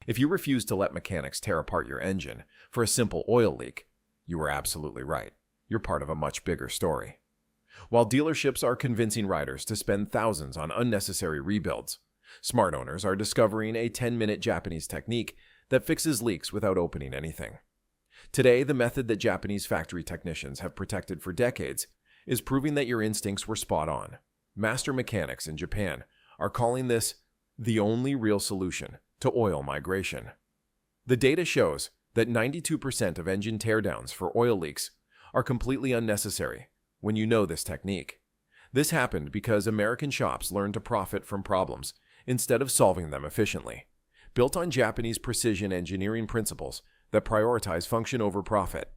If you refuse to let mechanics tear apart your engine for a simple oil leak, you were absolutely right. You're part of a much bigger story. While dealerships are convincing riders to spend thousands on unnecessary rebuilds, smart owners are discovering a 10-minute Japanese technique that fixes leaks without opening anything. Today, the method that Japanese factory technicians have protected for decades is proving that your instincts were spot on. Master mechanics in Japan are calling this the only real solution to oil migration. The data shows that 92% of engine teardowns for oil leaks are completely unnecessary when you know this technique. This happened because American shops learned to profit from problems instead of solving them efficiently. Built on Japanese precision engineering principles that prioritize function over profit.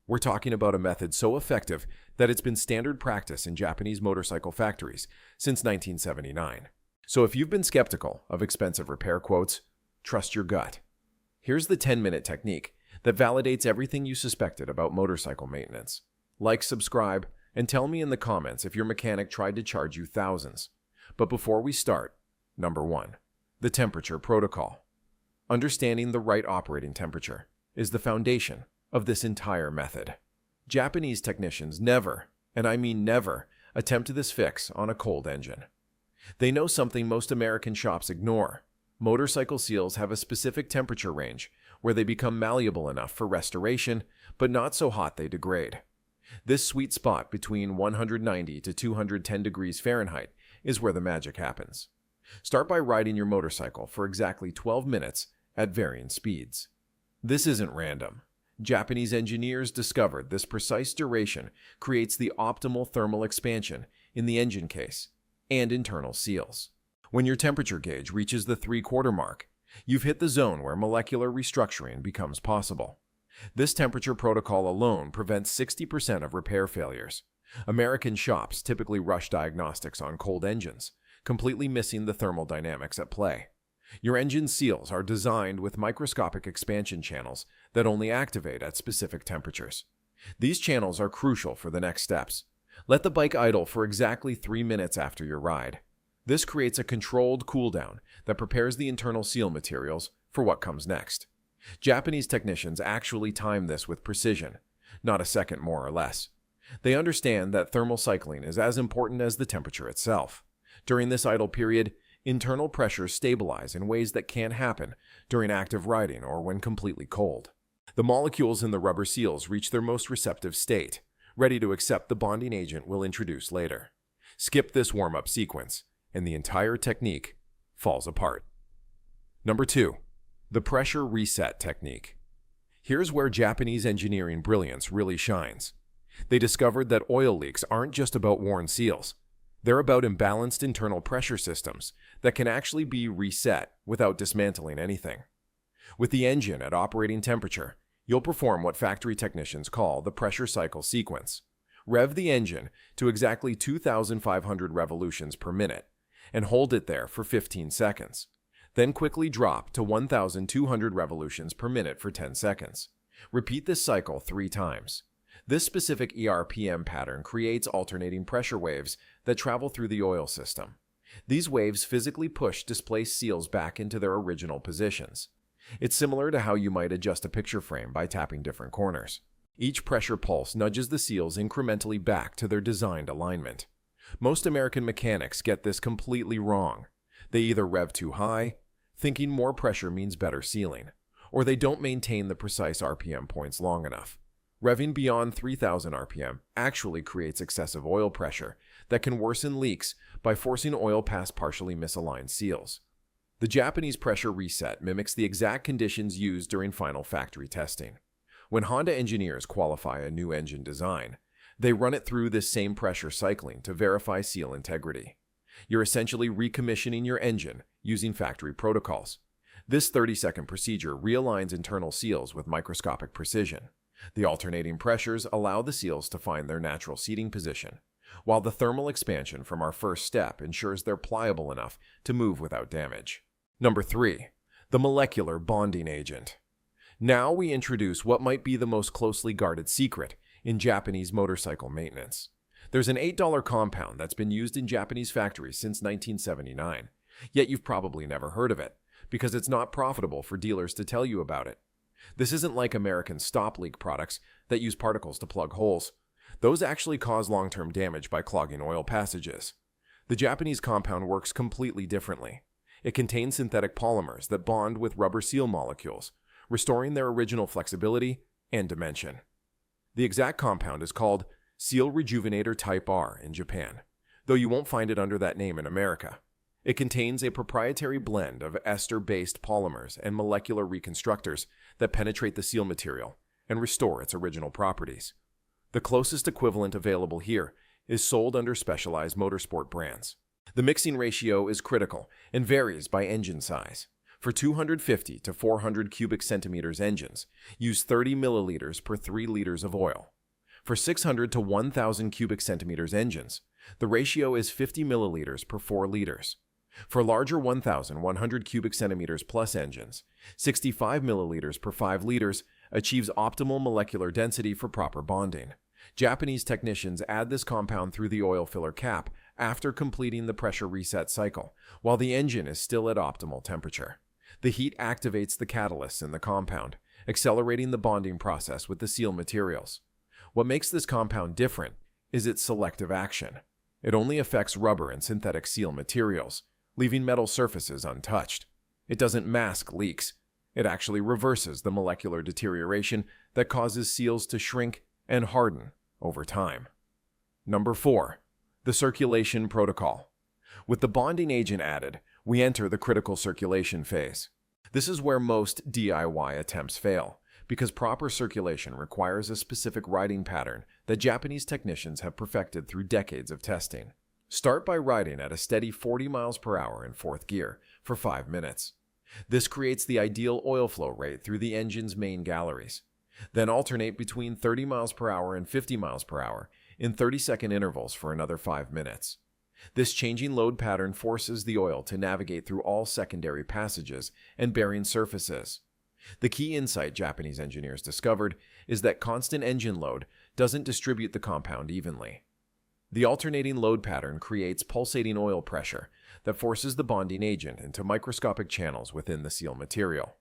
We're talking about a method so effective that it's been standard practice in Japanese motorcycle factories since 1979. So if you've been skeptical of expensive repair quotes, trust your gut. Here's the 10-minute technique that validates everything you suspected about motorcycle maintenance. Like, subscribe, and tell me in the comments if your mechanic tried to charge you thousands. But before we start, number 1, the temperature protocol. Understanding the right operating temperature is the foundation of this entire method. Japanese technicians never, and I mean never, attempt this fix on a cold engine. They know something most American shops ignore. Motorcycle seals have a specific temperature range where they become malleable enough for restoration, but not so hot they degrade. This sweet spot between 190 to 210 degrees Fahrenheit is where the magic happens. Start by riding your motorcycle for exactly 12 minutes at varying speeds. This isn't random. Japanese engineers discovered this precise duration creates the optimal thermal expansion in the engine case and internal seals. When your temperature gauge reaches the 3/4 mark, you've hit the zone where molecular restructuring becomes possible. This temperature protocol alone prevents 60% of repair failures. American shops typically rush diagnostics on cold engines, completely missing the thermal dynamics at play. Your engine seals are designed with microscopic expansion channels that only activate at specific temperatures. These channels are crucial for the next steps. Let the bike idle for exactly 3 minutes after your ride. This creates a controlled cooldown that prepares the internal seal materials for what comes next. Japanese technicians actually time this with precision, not a second more or less. They understand that thermal cycling is as important as the temperature itself. During this idle period, internal pressures stabilize in ways that can't happen during active riding or when completely cold. The molecules in the rubber seals reach their most receptive state, ready to accept the bonding agent we'll introduce later. Skip this warm-up sequence, and the entire technique falls apart. Number 2, the pressure reset technique. Here's where Japanese engineering brilliance really shines. They discovered that oil leaks aren't just about worn seals. They're about imbalanced internal pressure systems that can actually be reset without dismantling anything. With the engine at operating temperature, you'll perform what factory technicians call the pressure cycle sequence. Rev the engine to exactly 2,500 revolutions per minute and hold it there for 15 seconds. Then quickly drop to 1,200 revolutions per minute for 10 seconds. Repeat this cycle 3 times. This specific ERPM pattern creates alternating pressure waves that travel through the oil system. These waves physically push displaced seals back into their original positions. It's similar to how you might adjust a picture frame by tapping different corners. Each pressure pulse nudges the seals incrementally back to their designed alignment. Most American mechanics get this completely wrong. They either rev too high, thinking more pressure means better sealing, or they don't maintain the precise RPM points long enough. Revving beyond 3,000 RPM actually creates excessive oil pressure that can worsen leaks by forcing oil past partially misaligned seals. The Japanese pressure reset mimics the exact conditions used during final factory testing. When Honda engineers qualify a new engine design, they run it through this same pressure cycling to verify seal integrity. You're essentially recommissioning your engine using factory protocols. This 30-second procedure realigns internal seals with microscopic precision. The alternating pressures allow the seals to find their natural seating position, while the thermal expansion from our first step ensures they're pliable enough to move without damage. Number 3, the molecular bonding agent. Now we introduce what might be the most closely guarded secret in Japanese motorcycle maintenance. There's an $8 compound that's been used in Japanese factories since 1979, yet you've probably never heard of it, because it's not profitable for dealers to tell you about it. This isn't like American stop leak products that use particles to plug holes. Those actually cause long-term damage by clogging oil passages. The Japanese compound works completely differently. It contains synthetic polymers that bond with rubber seal molecules, restoring their original flexibility and dimension. The exact compound is called Seal Rejuvenator Type R in Japan, though you won't find it under that name in America. It contains a proprietary blend of ester-based polymers and molecular reconstructors that penetrate the seal material and restore its original properties. The closest equivalent available here is sold under specialized motorsport brands. The mixing ratio is critical and varies by engine size. For 250 to 400 cubic centimeters engines, use 30 milliliters per 3 liters of oil. For 600 to 1,000 cubic centimeters engines, the ratio is 50 milliliters per 4 liters. For larger 1,100 cubic centimeters plus engines, 65 milliliters per 5 liters achieves optimal molecular density for proper bonding. Japanese technicians add this compound through the oil filler cap after completing the pressure reset cycle, while the engine is still at optimal temperature. The heat activates the catalysts in the compound, accelerating the bonding process with the seal materials. What makes this compound different is its selective action. It only affects rubber and synthetic seal materials, leaving metal surfaces untouched. It doesn't mask leaks. It actually reverses the molecular deterioration that causes seals to shrink and harden over time. Number 4. The circulation protocol. With the bonding agent added, we enter the critical circulation phase. This is where most DIY attempts fail, because proper circulation requires a specific riding pattern that Japanese technicians have perfected through decades of testing. Start by riding at a steady 40 miles per hour in 4th gear for 5 minutes. This creates the ideal oil flow rate through the engine's main galleries. Then alternate between 30 miles per hour and 50 miles per hour in 30-second intervals for another 5 minutes. This changing load pattern forces the oil to navigate through all secondary passages and bearing surfaces. The key insight Japanese engineers discovered is that constant engine load doesn't distribute the compound evenly. The alternating load pattern creates pulsating oil pressure that forces the bonding agent into microscopic channels within the seal material.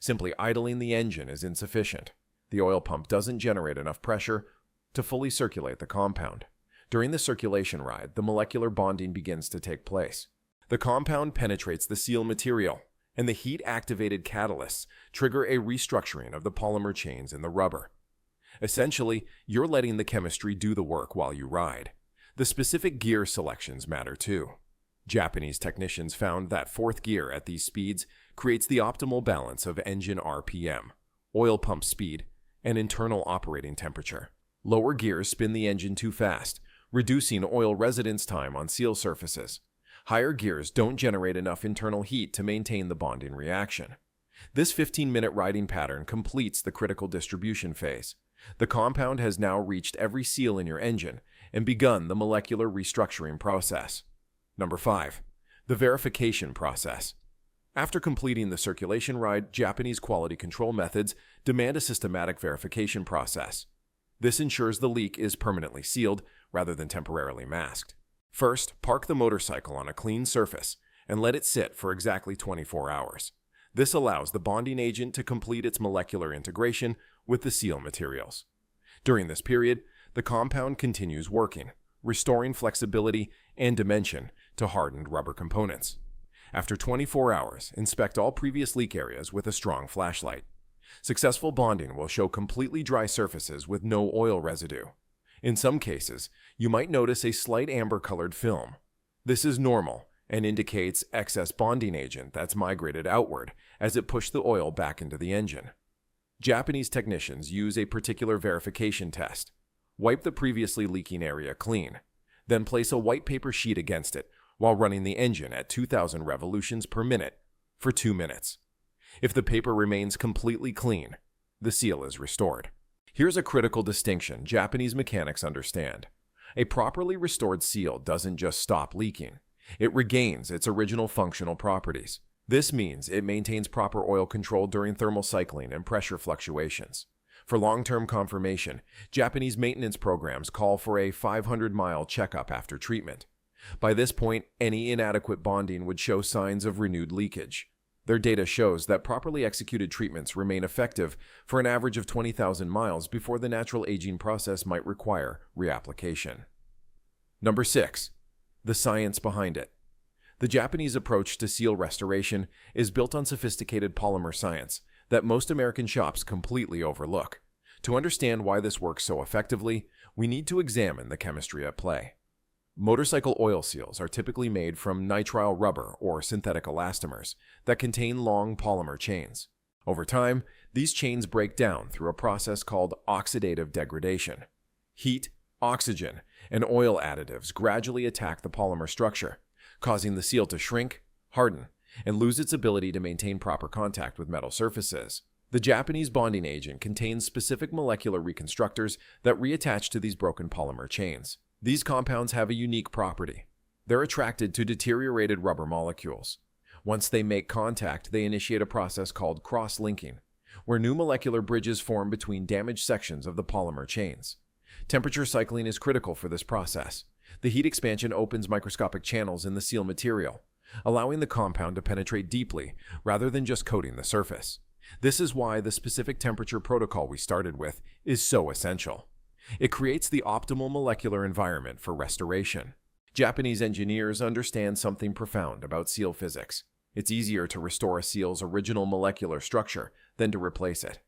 Simply idling the engine is insufficient. The oil pump doesn't generate enough pressure to fully circulate the compound. During the circulation ride, the molecular bonding begins to take place. The compound penetrates the seal material, and the heat-activated catalysts trigger a restructuring of the polymer chains in the rubber. Essentially, you're letting the chemistry do the work while you ride. The specific gear selections matter too. Japanese technicians found that 4th gear at these speeds creates the optimal balance of engine RPM, oil pump speed, and internal operating temperature. Lower gears spin the engine too fast, reducing oil residence time on seal surfaces. Higher gears don't generate enough internal heat to maintain the bonding reaction. This 15-minute riding pattern completes the critical distribution phase. The compound has now reached every seal in your engine and begun the molecular restructuring process. Number 5. The verification process. After completing the circulation ride, Japanese quality control methods demand a systematic verification process. This ensures the leak is permanently sealed rather than temporarily masked. First, park the motorcycle on a clean surface and let it sit for exactly 24 hours. This allows the bonding agent to complete its molecular integration with the seal materials. During this period, the compound continues working, restoring flexibility and dimension to hardened rubber components. After 24 hours, inspect all previous leak areas with a strong flashlight. Successful bonding will show completely dry surfaces with no oil residue. In some cases, you might notice a slight amber-colored film. This is normal and indicates excess bonding agent that's migrated outward as it pushed the oil back into the engine. Japanese technicians use a particular verification test. Wipe the previously leaking area clean, then place a white paper sheet against it while running the engine at 2,000 revolutions per minute for 2 minutes. If the paper remains completely clean, the seal is restored. Here's a critical distinction Japanese mechanics understand. A properly restored seal doesn't just stop leaking. It regains its original functional properties. This means it maintains proper oil control during thermal cycling and pressure fluctuations. For long-term confirmation, Japanese maintenance programs call for a 500-mile checkup after treatment. By this point, any inadequate bonding would show signs of renewed leakage. Their data shows that properly executed treatments remain effective for an average of 20,000 miles before the natural aging process might require reapplication. Number 6. The science behind it. The Japanese approach to seal restoration is built on sophisticated polymer science that most American shops completely overlook. To understand why this works so effectively, we need to examine the chemistry at play. Motorcycle oil seals are typically made from nitrile rubber or synthetic elastomers that contain long polymer chains. Over time, these chains break down through a process called oxidative degradation. Heat, oxygen, and oil additives gradually attack the polymer structure, causing the seal to shrink, harden, and lose its ability to maintain proper contact with metal surfaces. The Japanese bonding agent contains specific molecular reconstructors that reattach to these broken polymer chains. These compounds have a unique property. They're attracted to deteriorated rubber molecules. Once they make contact, they initiate a process called cross-linking, where new molecular bridges form between damaged sections of the polymer chains. Temperature cycling is critical for this process. The heat expansion opens microscopic channels in the seal material, allowing the compound to penetrate deeply rather than just coating the surface. This is why the specific temperature protocol we started with is so essential. It creates the optimal molecular environment for restoration. Japanese engineers understand something profound about seal physics. It's easier to restore a seal's original molecular structure than to replace it.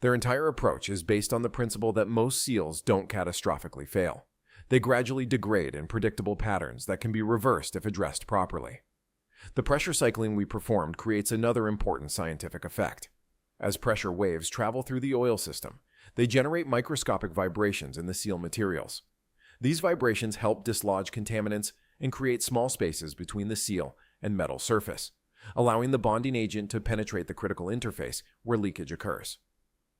Their entire approach is based on the principle that most seals don't catastrophically fail. They gradually degrade in predictable patterns that can be reversed if addressed properly. The pressure cycling we performed creates another important scientific effect. As pressure waves travel through the oil system, they generate microscopic vibrations in the seal materials. These vibrations help dislodge contaminants and create small spaces between the seal and metal surface, allowing the bonding agent to penetrate the critical interface where leakage occurs.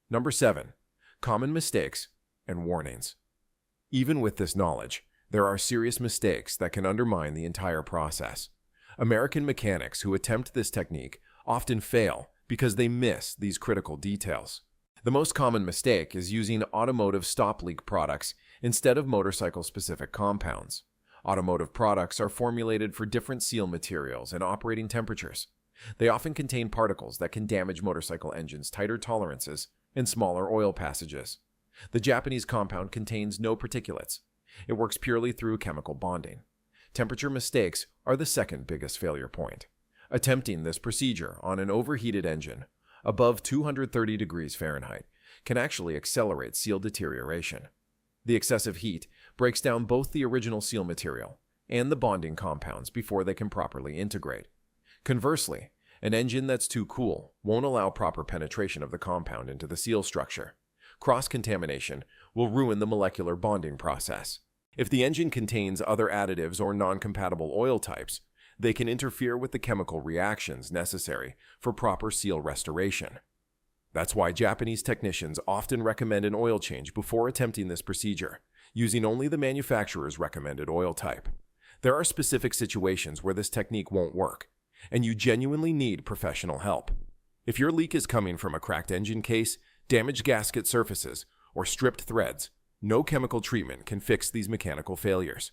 Number 7. Common mistakes and warnings. Even with this knowledge, there are serious mistakes that can undermine the entire process. American mechanics who attempt this technique often fail because they miss these critical details. The most common mistake is using automotive stop leak products instead of motorcycle-specific compounds. Automotive products are formulated for different seal materials and operating temperatures. They often contain particles that can damage motorcycle engines' tighter tolerances and smaller oil passages. The Japanese compound contains no particulates. It works purely through chemical bonding. Temperature mistakes are the second biggest failure point. Attempting this procedure on an overheated engine above 230 degrees Fahrenheit can actually accelerate seal deterioration. The excessive heat breaks down both the original seal material and the bonding compounds before they can properly integrate. Conversely, an engine that's too cool won't allow proper penetration of the compound into the seal structure. Cross-contamination will ruin the molecular bonding process. If the engine contains other additives or non-compatible oil types, they can interfere with the chemical reactions necessary for proper seal restoration. That's why Japanese technicians often recommend an oil change before attempting this procedure, using only the manufacturer's recommended oil type. There are specific situations where this technique won't work, and you genuinely need professional help. If your leak is coming from a cracked engine case, damaged gasket surfaces, or stripped threads, no chemical treatment can fix these mechanical failures.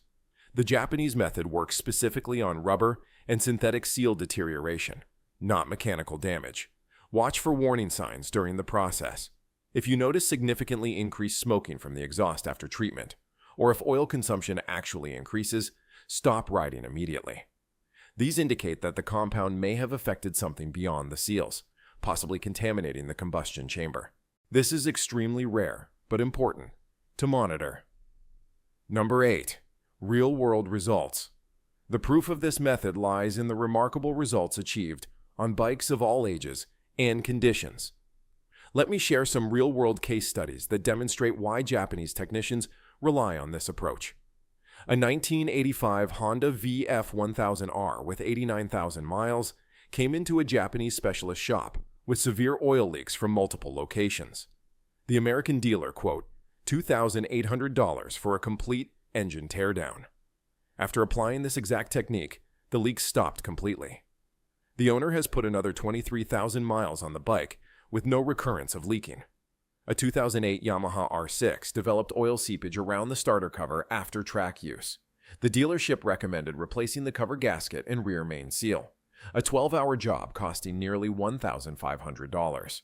The Japanese method works specifically on rubber and synthetic seal deterioration, not mechanical damage. Watch for warning signs during the process. If you notice significantly increased smoking from the exhaust after treatment, or if oil consumption actually increases, stop riding immediately. These indicate that the compound may have affected something beyond the seals, possibly contaminating the combustion chamber. This is extremely rare, but important to monitor. Number 8. Real-world results. The proof of this method lies in the remarkable results achieved on bikes of all ages and conditions. Let me share some real-world case studies that demonstrate why Japanese technicians rely on this approach. A 1985 Honda VF1000R with 89,000 miles came into a Japanese specialist shop with severe oil leaks from multiple locations. The American dealer quote $2,800 for a complete engine teardown. After applying this exact technique, the leaks stopped completely. The owner has put another 23,000 miles on the bike with no recurrence of leaking. A 2008 Yamaha R6 developed oil seepage around the starter cover after track use. The dealership recommended replacing the cover gasket and rear main seal, a 12-hour job costing nearly $1,500.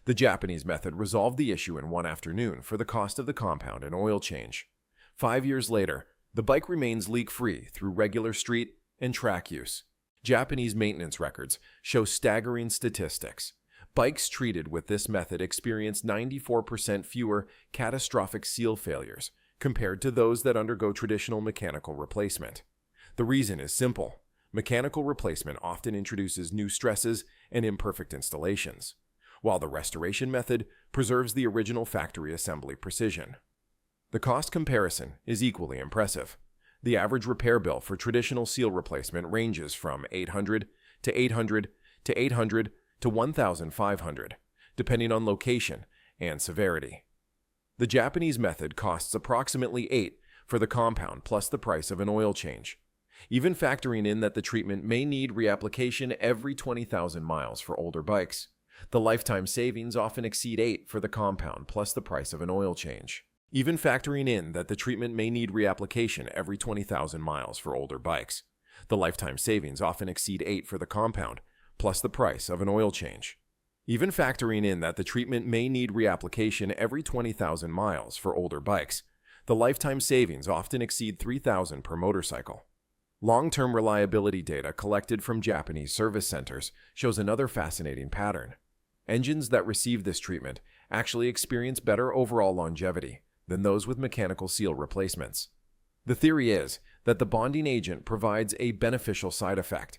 The Japanese method resolved the issue in one afternoon for the cost of the compound and oil change. 5 years later, the bike remains leak-free through regular street and track use. Japanese maintenance records show staggering statistics. Bikes treated with this method experience 94% fewer catastrophic seal failures compared to those that undergo traditional mechanical replacement. The reason is simple. Mechanical replacement often introduces new stresses and imperfect installations, while the restoration method preserves the original factory assembly precision. The cost comparison is equally impressive. The average repair bill for traditional seal replacement ranges from $800 to $800 to $800 to $1,500, depending on location and severity. The Japanese method costs approximately $8 for the compound plus the price of an oil change, even factoring in that the treatment may need reapplication every 20,000 miles for older bikes. The lifetime savings often exceed $8 for the compound plus the price of an oil change. Even factoring in that the treatment may need reapplication every 20,000 miles for older bikes. The lifetime savings often exceed $8 for the compound, plus the price of an oil change. Even factoring in that the treatment may need reapplication every 20,000 miles for older bikes, the lifetime savings often exceed $3,000 per motorcycle. Long-term reliability data collected from Japanese service centers shows another fascinating pattern. Engines that receive this treatment actually experience better overall longevity than those with mechanical seal replacements. The theory is that the bonding agent provides a beneficial side effect.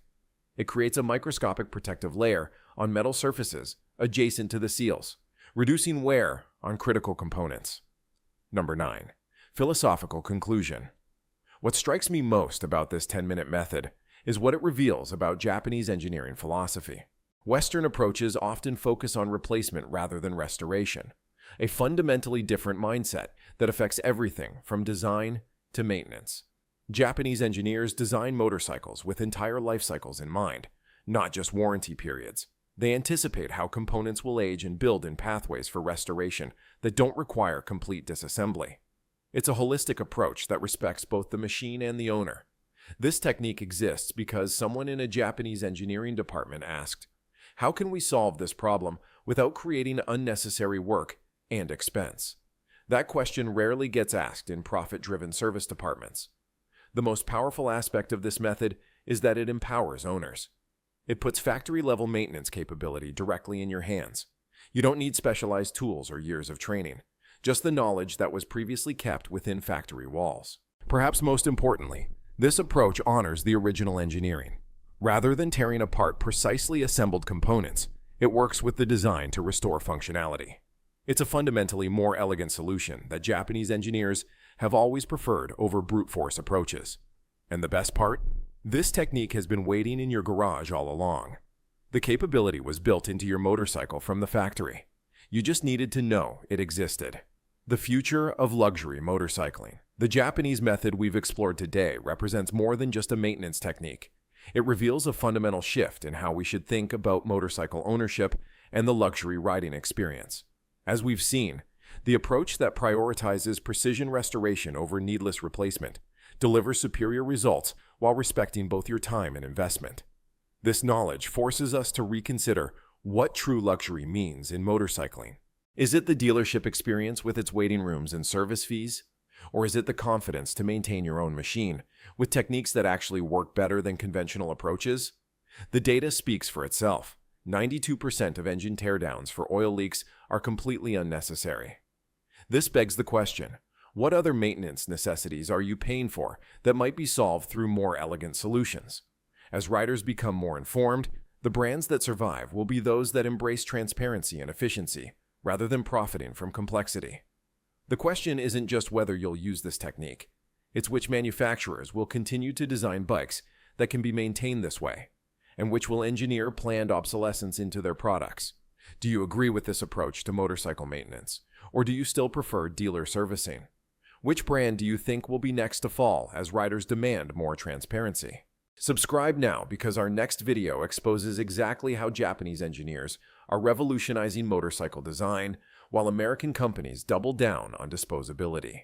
It creates a microscopic protective layer on metal surfaces adjacent to the seals, reducing wear on critical components. Number 9. Philosophical conclusion. What strikes me most about this 10-minute method is what it reveals about Japanese engineering philosophy. Western approaches often focus on replacement rather than restoration, a fundamentally different mindset that affects everything from design to maintenance. Japanese engineers design motorcycles with entire life cycles in mind, not just warranty periods. They anticipate how components will age and build in pathways for restoration that don't require complete disassembly. It's a holistic approach that respects both the machine and the owner. This technique exists because someone in a Japanese engineering department asked, "How can we solve this problem without creating unnecessary work and expense?" That question rarely gets asked in profit-driven service departments. The most powerful aspect of this method is that it empowers owners. It puts factory-level maintenance capability directly in your hands. You don't need specialized tools or years of training, just the knowledge that was previously kept within factory walls. Perhaps most importantly, this approach honors the original engineering. Rather than tearing apart precisely assembled components, it works with the design to restore functionality. It's a fundamentally more elegant solution that Japanese engineers have always preferred over brute force approaches. And the best part? This technique has been waiting in your garage all along. The capability was built into your motorcycle from the factory. You just needed to know it existed. The future of luxury motorcycling. The Japanese method we've explored today represents more than just a maintenance technique. It reveals a fundamental shift in how we should think about motorcycle ownership and the luxury riding experience. As we've seen, the approach that prioritizes precision restoration over needless replacement delivers superior results while respecting both your time and investment. This knowledge forces us to reconsider what true luxury means in motorcycling. Is it the dealership experience with its waiting rooms and service fees? Or is it the confidence to maintain your own machine with techniques that actually work better than conventional approaches? The data speaks for itself. 92% of engine teardowns for oil leaks are completely unnecessary. This begs the question, what other maintenance necessities are you paying for that might be solved through more elegant solutions? As riders become more informed, the brands that survive will be those that embrace transparency and efficiency, rather than profiting from complexity. The question isn't just whether you'll use this technique, it's which manufacturers will continue to design bikes that can be maintained this way, and which will engineer planned obsolescence into their products. Do you agree with this approach to motorcycle maintenance, or do you still prefer dealer servicing? Which brand do you think will be next to fall as riders demand more transparency? Subscribe now because our next video exposes exactly how Japanese engineers are revolutionizing motorcycle design while American companies double down on disposability.